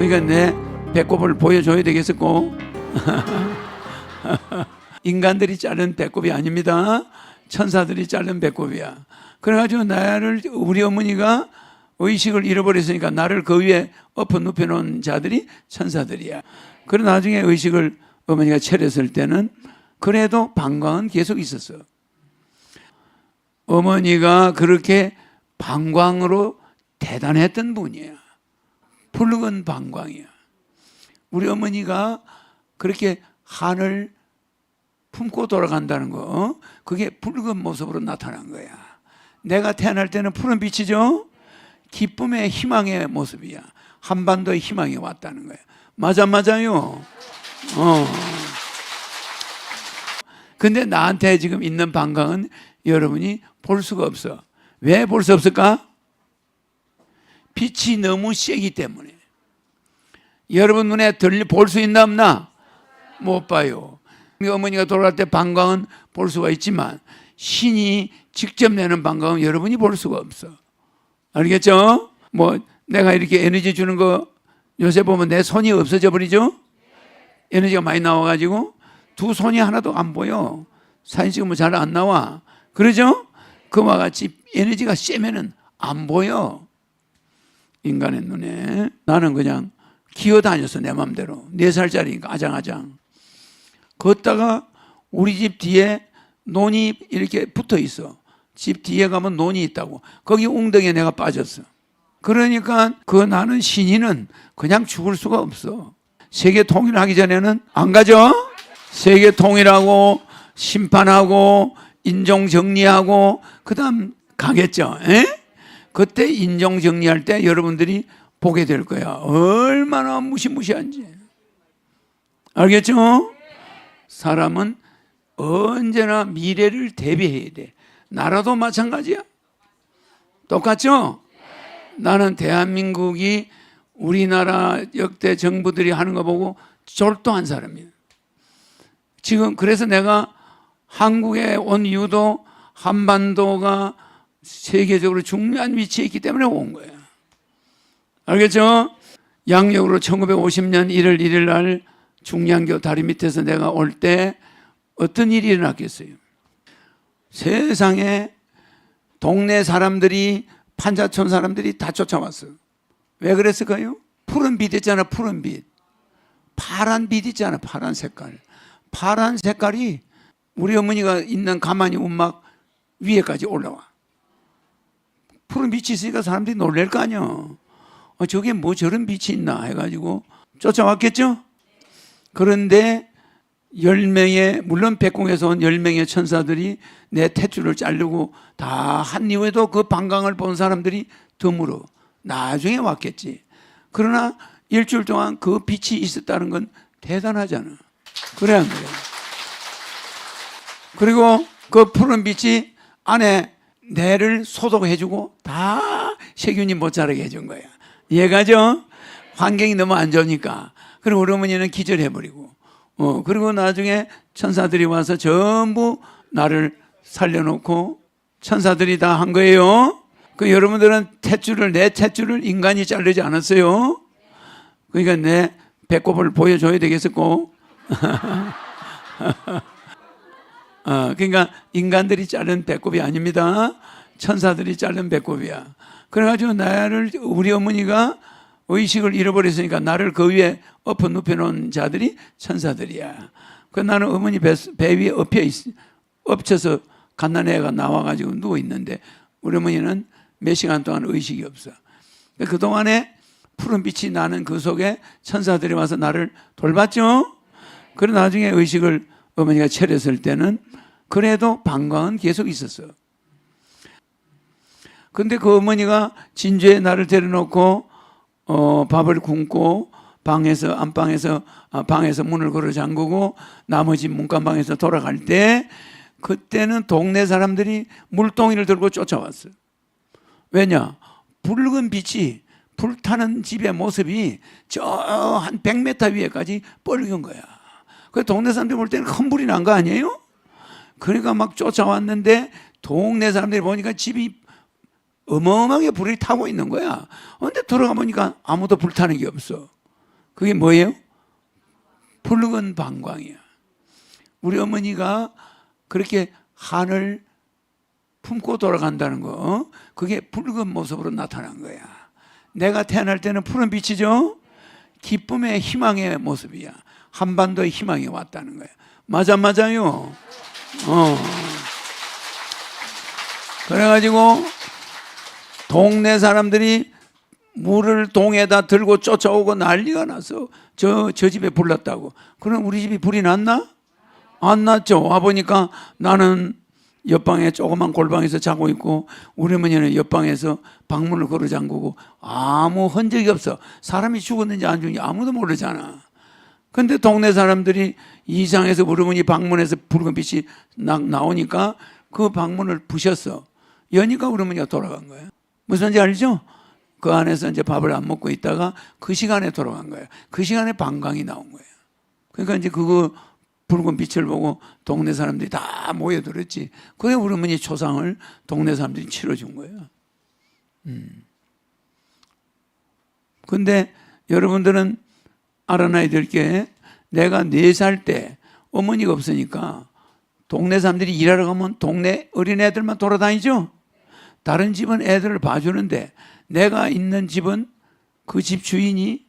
그러니까 내 배꼽을 보여줘야 되겠었고 인간들이 자른 배꼽이 아닙니다. 천사들이 자른 배꼽이야. 그래가지고 나를 우리 어머니가 의식을 잃어버렸으니까 나를 그 위에 엎어 눕혀놓은 자들이 천사들이야. 그래 나중에 의식을 어머니가 차렸을 때는 그래도 방광은 계속 있었어. 어머니가 그렇게 방광으로 대단했던 분이야. 붉은 방광이야. 우리 어머니가 그렇게 한을 품고 돌아간다는 거, 그게 붉은 모습으로 나타난 거야. 내가 태어날 때는 푸른 빛이죠. 기쁨의 희망의 모습이야. 한반도의 희망이 왔다는 거야. 맞아요. 근데 나한테 지금 있는 방광은 여러분이 볼 수가 없어. 왜 볼 수 없을까? 빛이 너무 세기 때문에. 여러분 눈에 볼 수 있나 없나? 못 봐요. 어머니가 돌아갈 때 방광은 볼 수가 있지만 신이 직접 내는 방광은 여러분이 볼 수가 없어. 알겠죠? 뭐 내가 이렇게 에너지 주는 거 요새 보면 내 손이 없어져 버리죠? 에너지가 많이 나와가지고 두 손이 하나도 안 보여. 사진 찍으면 잘 안 나와. 그러죠? 그와 같이 에너지가 세면은 안 보여. 인간의 눈에. 나는 그냥 기어다녔어, 내 맘대로. 4살짜리니까 아장아장. 걷다가 우리 집 뒤에 논이 이렇게 붙어 있어. 집 뒤에 가면 논이 있다고. 거기 웅덩이에 내가 빠졌어. 그러니까 그 나는 신인은 그냥 죽을 수가 없어. 세계 통일하기 전에는 안 가죠? 세계 통일하고 심판하고 인종 정리하고 그다음 가겠죠. 에? 그때 인종 정리할 때 여러분들이 보게 될 거야. 얼마나 무시무시한지. 알겠죠? 사람은 언제나 미래를 대비해야 돼. 나라도 마찬가지야. 똑같죠? 나는 대한민국이 우리나라 역대 정부들이 하는 거 보고 졸도한 사람이야. 지금 그래서 내가 한국에 온 이유도 한반도가 세계적으로 중요한 위치에 있기 때문에 온 거야. 알겠죠? 양력으로 1950년 1월 1일 날 중량교 다리 밑에서 내가 올 때 어떤 일이 일어났겠어요? 세상에 동네 사람들이 판자촌 사람들이 다 쫓아왔어요. 왜 그랬을까요? 푸른 빛 있잖아, 푸른 빛. 파란 빛 있잖아, 파란 색깔. 파란 색깔이 우리 어머니가 있는 가만히 움막 위에까지 올라와. 푸른 빛이 있으니까 사람들이 놀랄 거 아니야. 저게 뭐 저런 빛이 있나 해가지고 쫓아왔겠죠? 그런데 10명의, 물론 백궁에서 온 10명의 천사들이 내 탯줄을 자르고 다 한 이후에도 그 방광을 본 사람들이 드물어. 나중에 왔겠지. 그러나 일주일 동안 그 빛이 있었다는 건 대단하잖아. 그래야 안 그래. 그리고 그 푸른 빛이 안에 뇌를 소독해주고 다 세균이 못 자라게 해준 거야. 이해가죠? 환경이 너무 안 좋으니까. 그리고 우리 어머니는 기절해버리고. 그리고 나중에 천사들이 와서 전부 나를 살려놓고 천사들이 다 한 거예요. 그 여러분들은 내 탯줄을 인간이 자르지 않았어요. 그러니까 내 배꼽을 보여줘야 되겠었고. 그러니까 인간들이 자른 배꼽이 아닙니다. 천사들이 자른 배꼽이야. 그래가지고 나를 우리 어머니가 의식을 잃어버렸으니까 나를 그 위에 엎어 눕혀놓은 자들이 천사들이야. 그 나는 어머니 배 위에 엎쳐서 갓난애가 나와가지고 누워있는데 우리 어머니는 몇 시간 동안 의식이 없어. 그동안에 푸른 빛이 나는 그 속에 천사들이 와서 나를 돌봤죠. 그래 나중에 의식을 어머니가 차렸을 때는 그래도 방광은 계속 있었어. 근데 그 어머니가 진주에 나를 데려놓고 밥을 굶고 방에서 문을 걸어 잠그고 나머지 문간방에서 돌아갈 때 그때는 동네 사람들이 물동이를 들고 쫓아왔어요. 왜냐? 붉은 빛이 불타는 집의 모습이 저 한 100m 위에까지 뻘건 거야. 그 동네 사람들이 볼 때는 큰 불이 난 거 아니에요? 그러니까 막 쫓아왔는데 동네 사람들이 보니까 집이 어마어마하게 불이 타고 있는 거야. 그런데 들어가 보니까 아무도 불타는 게 없어. 그게 뭐예요? 붉은 방광이야. 우리 어머니가 그렇게 한을 품고 돌아간다는 거, 그게 붉은 모습으로 나타난 거야. 내가 태어날 때는 푸른 빛이죠? 기쁨의 희망의 모습이야. 한반도의 희망이 왔다는 거야. 맞아요. 그래가지고 동네 사람들이 물을 동에다 들고 쫓아오고 난리가 나서 저 집에 불 났다고. 그럼 우리 집이 불이 났나? 안 났죠. 와보니까 나는 옆방에 조그만 골방에서 자고 있고 우리 어머니는 옆방에서 방문을 걸어 잠그고 아무 흔적이 없어. 사람이 죽었는지 안 죽었는지 아무도 모르잖아. 근데 동네 사람들이 이상해서 우리 어머니 방문에서 붉은 빛이 나오니까 그 방문을 부셨어. 여니까 우리 어머니가 돌아간 거예요. 무슨 말인지 알죠? 그 안에서 이제 밥을 안 먹고 있다가 그 시간에 돌아간 거예요. 그 시간에 방광이 나온 거예요. 그러니까 이제 그거 붉은 빛을 보고 동네 사람들이 다 모여들었지. 그게 우리 어머니 초상을 동네 사람들이 치러준 거예요. 근데 여러분들은 알아놔야 될 게, 내가 4살 때 어머니가 없으니까 동네 사람들이 일하러 가면 동네 어린애들만 돌아다니죠. 다른 집은 애들을 봐주는데 내가 있는 집은 그 집 주인이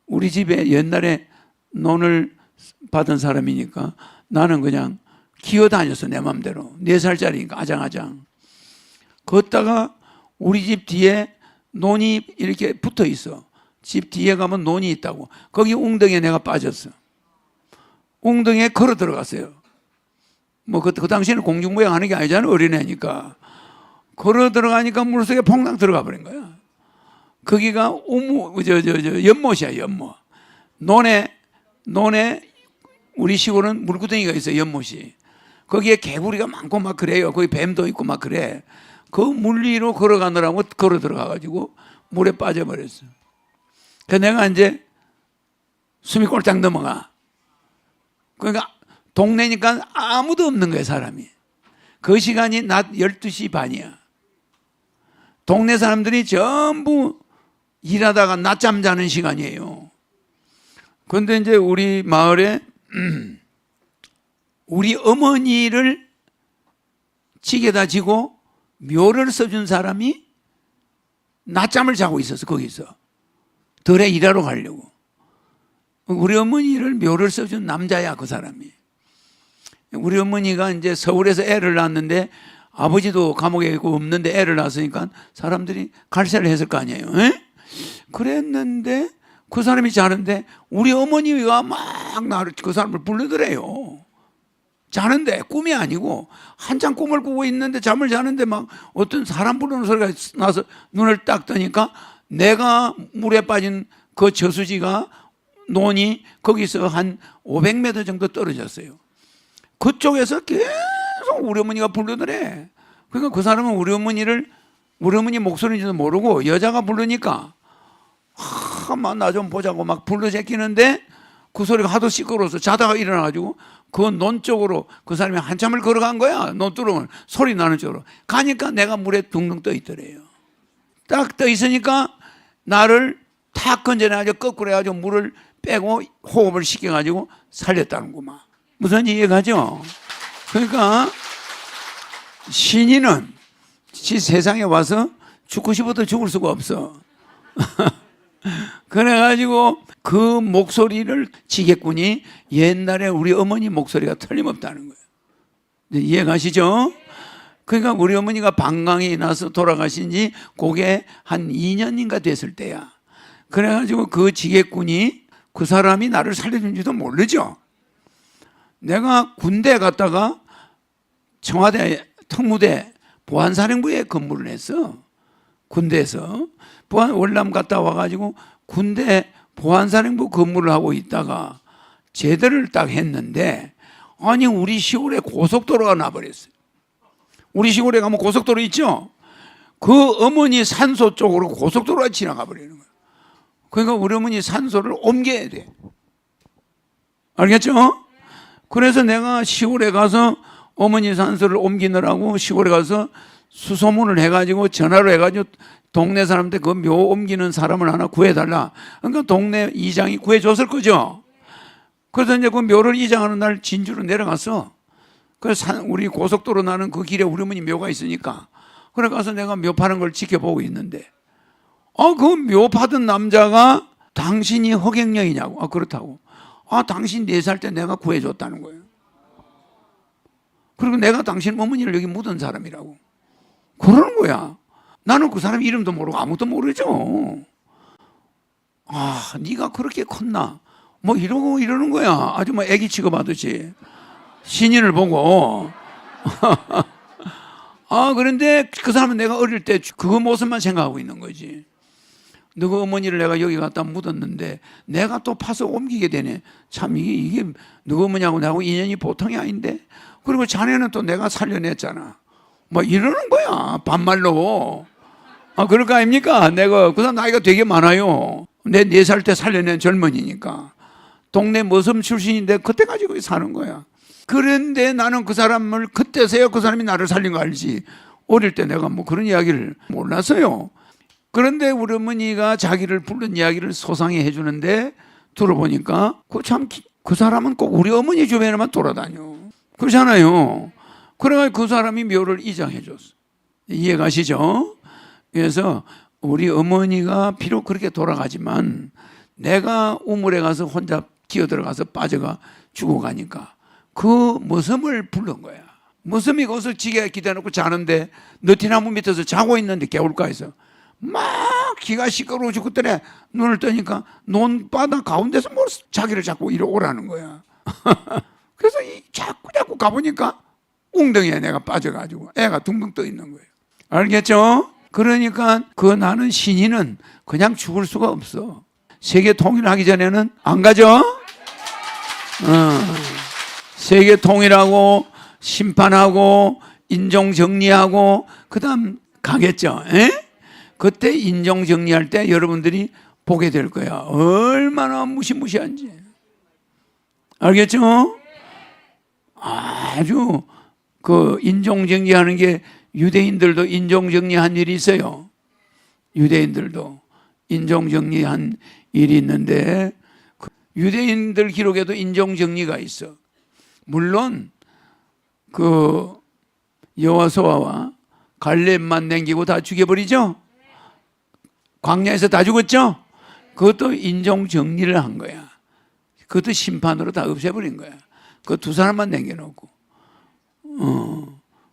우리 집에 옛날에 논을 받은 사람이니까 나는 그냥 기어다녔어. 내 맘대로. 4살짜리니까 아장아장. 걷다가 우리 집 뒤에 논이 이렇게 붙어 있어. 집 뒤에 가면 논이 있다고. 거기 웅덩이에 내가 빠졌어. 웅덩이에 걸어 들어갔어요. 뭐 그 당시에는 공중부양 하는 게 아니잖아. 어린애니까. 걸어 들어가니까 물속에 퐁당 들어가 버린 거야. 거기가 연못이야, 연못. 논에 우리 시골은 물구덩이가 있어요, 연못이. 거기에 개구리가 많고 막 그래요. 거기 뱀도 있고 막 그래. 그 물 위로 걸어가느라고 걸어 들어가가지고 물에 빠져버렸어. 그래서 내가 이제 숨이 꼴딱 넘어가. 그러니까 동네니까 아무도 없는 거야, 사람이. 그 시간이 낮 12시 반이야. 동네 사람들이 전부 일하다가 낮잠 자는 시간이에요. 그런데 이제 우리 마을에 우리 어머니를 지게다 지고 묘를 써준 사람이 낮잠을 자고 있었어. 거기서 덜에 일하러 가려고. 우리 어머니를 묘를 써준 남자야, 그 사람이. 우리 어머니가 이제 서울에서 애를 낳았는데 아버지도 감옥에 있고 없는데 애를 낳았으니까 사람들이 갈세를 했을 거 아니에요. 에? 그랬는데 그 사람이 자는데 우리 어머니가 막 나를, 그 사람을 부르더래요. 자는데, 꿈이 아니고 한참 꿈을 꾸고 있는데 잠을 자는데 막 어떤 사람 부르는 소리가 나서 눈을 딱 뜨니까 내가 물에 빠진 그 저수지가, 논이 거기서 한 500m 정도 떨어졌어요. 그쪽에서 계속 우리 어머니가 부르더래. 그러니까 그 사람은 우리 어머니 목소리인지도 모르고 여자가 부르니까 나 좀 보자고 막 불러 제끼는데 그 소리가 하도 시끄러워서 자다가 일어나가지고 그 논 쪽으로 그 사람이 한참을 걸어간 거야. 논두렁을 소리 나는 쪽으로 가니까 내가 물에 둥둥 떠 있더래요. 딱 떠 있으니까 나를 탁 건져내가지고 거꾸로 해가지고 물을 빼고 호흡을 시켜가지고 살렸다는구만. 무슨 이해가죠? 그러니까 신인은 세상에 와서 죽고 싶어도 죽을 수가 없어. 그래가지고 그 목소리를 지게꾼이 옛날에 우리 어머니 목소리가 틀림없다는 거예요. 이해가시죠? 그러니까 우리 어머니가 방광이 나서 돌아가신 지 그게 한 2년인가 됐을 때야. 그래가지고 그 지게꾼이 그 사람이 나를 살려준지도 모르죠. 내가 군대 갔다가 청와대 특무대 보안사령부에 근무를 했어. 군대에서 월남 갔다 와가지고 군대 보안사령부 근무를 하고 있다가 제대를 딱 했는데, 아니 우리 시골에 고속도로가 나버렸어요. 우리 시골에 가면 고속도로 있죠? 그 어머니 산소 쪽으로 고속도로가 지나가 버리는 거예요. 그러니까 우리 어머니 산소를 옮겨야 돼. 알겠죠? 그래서 내가 시골에 가서 어머니 산소를 옮기느라고 시골에 가서 수소문을 해가지고 전화로 해가지고 동네 사람한테 그 묘 옮기는 사람을 하나 구해달라. 그러니까 동네 이장이 구해줬을 거죠. 그래서 이제 그 묘를 이장하는 날 진주로 내려갔어. 그래서 우리 고속도로 나는 그 길에 우리 어머니 묘가 있으니까. 그래 가서 내가 묘 파는 걸 지켜보고 있는데, 그 묘 파던 남자가 당신이 허경영이냐고. 그렇다고. 당신 4살 때 내가 구해줬다는 거예요. 그리고 내가 당신 어머니를 여기 묻은 사람이라고. 그러는 거야. 나는 그 사람 이름도 모르고 아무것도 모르죠. 네가 그렇게 컸나? 뭐 이러는 거야. 아주 뭐 애기 취급하듯이. 신인을 보고. 그런데 그 사람은 내가 어릴 때 그 모습만 생각하고 있는 거지. 너그 어머니를 내가 여기 갖다 묻었는데 내가 또 파서 옮기게 되네. 참 이게 너그 어머니하고 나하고 인연이 보통이 아닌데. 그리고 자네는 또 내가 살려냈잖아. 뭐 이러는 거야. 반말로. 그럴 거 아닙니까? 내가 그 사람 나이가 되게 많아요. 내 4살 때 살려낸 젊은이니까. 동네 머슴 출신인데 그때 가지고 사는 거야. 그런데 나는 그 사람을 그때서야 그 사람이 나를 살린 거 알지. 어릴 때 내가 뭐 그런 이야기를 몰랐어요. 그런데 우리 어머니가 자기를 부른 이야기를 소상히 해주는데 들어보니까 그 사람은 꼭 우리 어머니 주변에만 돌아다녀. 그렇잖아요. 그래가지고 그 사람이 묘를 이장해줬어. 이해가시죠? 그래서 우리 어머니가 비록 그렇게 돌아가지만 내가 우물에 가서 혼자 기어들어가서 빠져가 죽어가니까 그 머슴을 부른 거야. 머슴이 거기서 지게 기대놓고 자는데 너티나무 밑에서 자고 있는데 개울가에서 막 기가 시끄러워 죽겠더래. 눈을 뜨니까 논바닥 가운데서 뭘 자기를 자꾸 이리 오라는 거야. 그래서 자꾸 가보니까 웅덩이에 내가 빠져가지고 애가 둥둥 떠 있는 거예요. 알겠죠? 그러니까 나는 신인은 그냥 죽을 수가 없어. 세계 통일하기 전에는 안 가죠? 세계 통일하고 심판하고 인종 정리하고 그다음 가겠죠. 그때 인종 정리할 때 여러분들이 보게 될 거야. 얼마나 무시무시한지. 알겠죠? 아주 그 인종 정리하는 게 유대인들도 인종 정리한 일이 있어요. 유대인들도 인종 정리한 일이 있는데 유대인들 기록에도 인종 정리가 있어. 물론 그 여호수아와 갈렙만 남기고 다 죽여버리죠. 광야에서 다 죽었죠. 그것도 인종 정리를 한 거야. 그것도 심판으로 다 없애버린 거야. 그 2사람만 남겨놓고.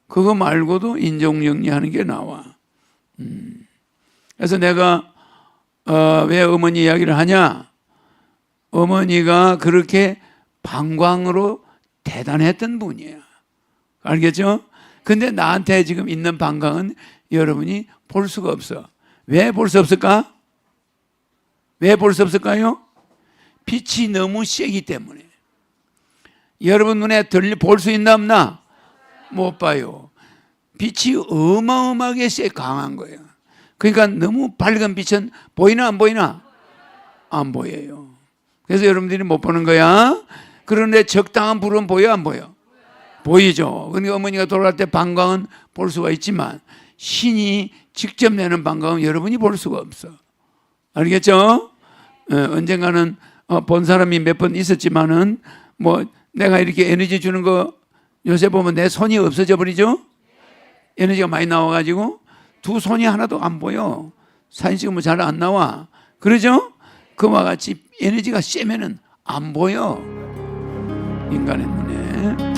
그거 말고도 인종 정리하는 게 나와. 그래서 내가 왜 어머니 이야기를 하냐? 어머니가 그렇게 방광으로 대단했던 분이야. 알겠죠? 근데 나한테 지금 있는 방광은 여러분이 볼 수가 없어. 왜 볼 수 없을까? 왜 볼 수 없을까요? 빛이 너무 세기 때문에. 여러분 눈에 볼 수 있나 없나? 못 봐요. 빛이 어마어마하게 강한 거예요. 그러니까 너무 밝은 빛은 보이나 안 보이나? 안 보여요. 그래서 여러분들이 못 보는 거야. 그런데 적당한 불은 보여 안 보여? 보이죠. 그러니까 어머니가 돌아갈 때 방광은 볼 수가 있지만 신이 직접 내는 방광은 여러분이 볼 수가 없어. 알겠죠? 언젠가는 본 사람이 몇 번 있었지만은 뭐 내가 이렇게 에너지 주는 거 요새 보면 내 손이 없어져 버리죠? 에너지가 많이 나와가지고 2 손이 하나도 안 보여. 사진 찍으면 잘 안 나와. 그러죠? 그와 같이 에너지가 세면은 안 보여. 인간의 눈에.